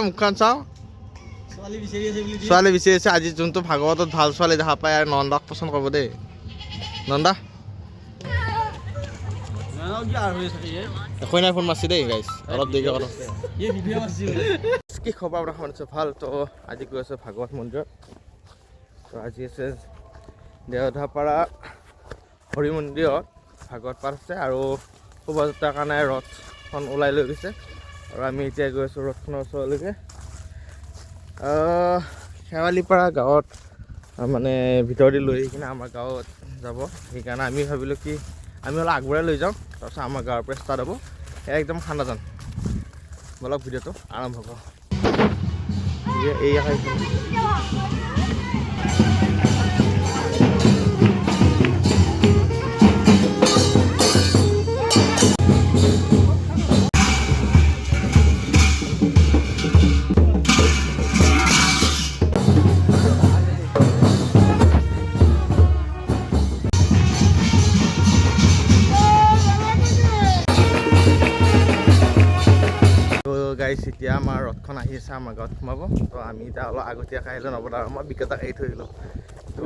মুখখন চাওঁ ছোৱালী বিচাৰি আছে আজি যোনটো ভাগৱতত ভাল ছোৱালী দেখা পায় আৰু নন্দাক পচন্দ কৰিব দেই নন্দা একোই নাই ফোন মাৰছি দেই গাইছ অলপ দেৰিকৈ কথা কি খবৰ আপোনাৰ শুনিছোঁ ভাল তো আজি গৈ আছোঁ ভাগৱত মন্দিৰত তো আজি আছে দেওধাপাৰা হৰি মন্দিৰত ভাগৱত পাঠ আছে আৰু শোভাযাত্ৰাৰ কাৰণে ৰথখন ওলাই লৈ গৈছে আৰু আমি এতিয়া গৈ আছোঁ ৰথখনৰ ওচৰলৈকে শেৱালিপাৰা গাঁৱত মানে ভিতৰতে লৈ আহি কিনে আমাৰ গাঁৱত যাব সেইকাৰণে আমি ভাবিলোঁ কি আমি অলপ আগবঢ়াই লৈ যাওঁ তাৰপিছত আমাৰ গাঁৱৰ পৰা ষ্টাৰ্ট হ'ব একদম ঠাণ্ডা যাম বলক ভিডিঅ'টো আৰম্ভ কৰোঁ এই গাইছ এতিয়া আমাৰ ৰথখন আহি আছে আমাৰ গাঁৱত সোমাব তো আমি এতিয়া অলপ আগতীয়াকৈ আহিলোঁ নবদা মই বিকেটাক এৰি থৈ আহিলোঁ তো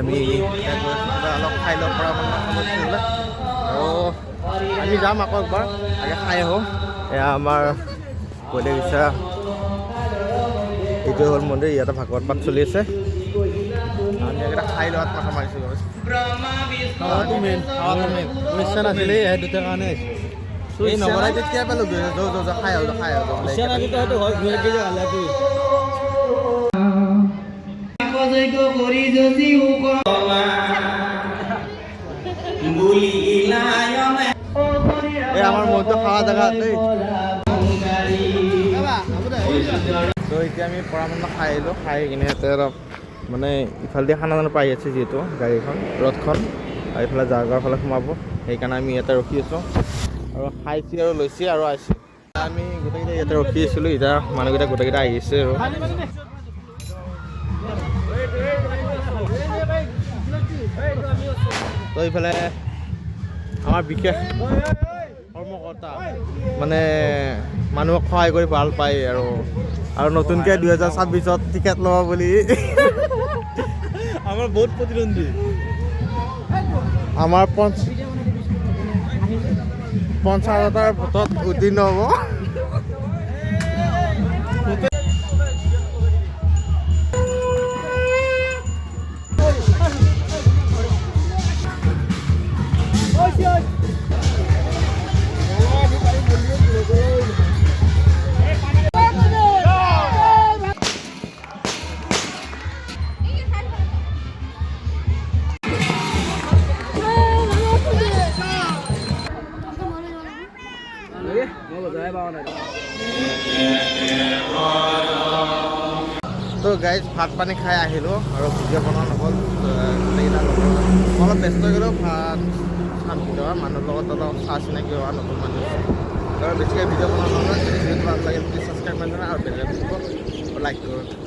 আমি অলপ খাই লওক পৰা আৰু আমি যাম আকৌ একবাৰ আগে খাই আহোঁ এয়া আমাৰ কৈলে গৈছা এইটোৱে হ'ল মন্দিৰ ইয়াতে ভাগৱত পাঠ চলি আছে আমি এটা খাই লোৱাত মাথা মাৰিছোঁ নিশ্চয় নাছিলে এই দুটাৰ কাৰণে এই নবৰাই তেতিয়া পালোঁ খাই আমাৰ মনটো খাওয়া জেগা তো এতিয়া আমি পৰামৰ্শ খাই আহিলোঁ খাই কিনে ইয়াতে অলপ মানে ইফালে দি খানা পাই আছে যিহেতু গাড়ীখন ৰথখন আৰু এইফালে জাৰগাঁৱৰ ফালে সোমাব সেইকাৰণে আমি ইয়াতে ৰখি আছোঁ আৰু খাইছি আৰু লৈছি আৰু আহিছে আমি গোটেইকেইটা ইয়াতে ৰখি আছিলোঁ এতিয়া মানুহকেইটা গোটেইকেইটা আহিছে আৰু তো এইফালে আমাৰ বিশেষ কৰ্মকৰ্তা মানে মানুহক সহায় কৰি ভাল পায় আৰু নতুনকৈ 2026ত টিকেট ল'ব বুলি আমাৰ বহুত প্ৰতিদ্বন্দ্বী আমাৰ 50,000টাৰ ভোটত উত্তীৰ্ণ হ'ব তো গাইজ ভাত পানী খাই আহিলোঁ আৰু ভিডিঅ' বনোৱা নহ'ল অলপ ব্যস্ত হৈ গ'লোঁ ভাত চাম ভিডিঅ' মানুহৰ লগত অলপ চাহ চিনাকি হোৱা নতুন মানুহ আৰু বেছিকৈ ভিডিঅ' বনোৱা নহ'ল যদি ভিডিঅ'টো ভাল লাগে প্লিজ ছাবস্ক্ৰাইব কৰি আৰু বেলেগ লাইক কৰোঁ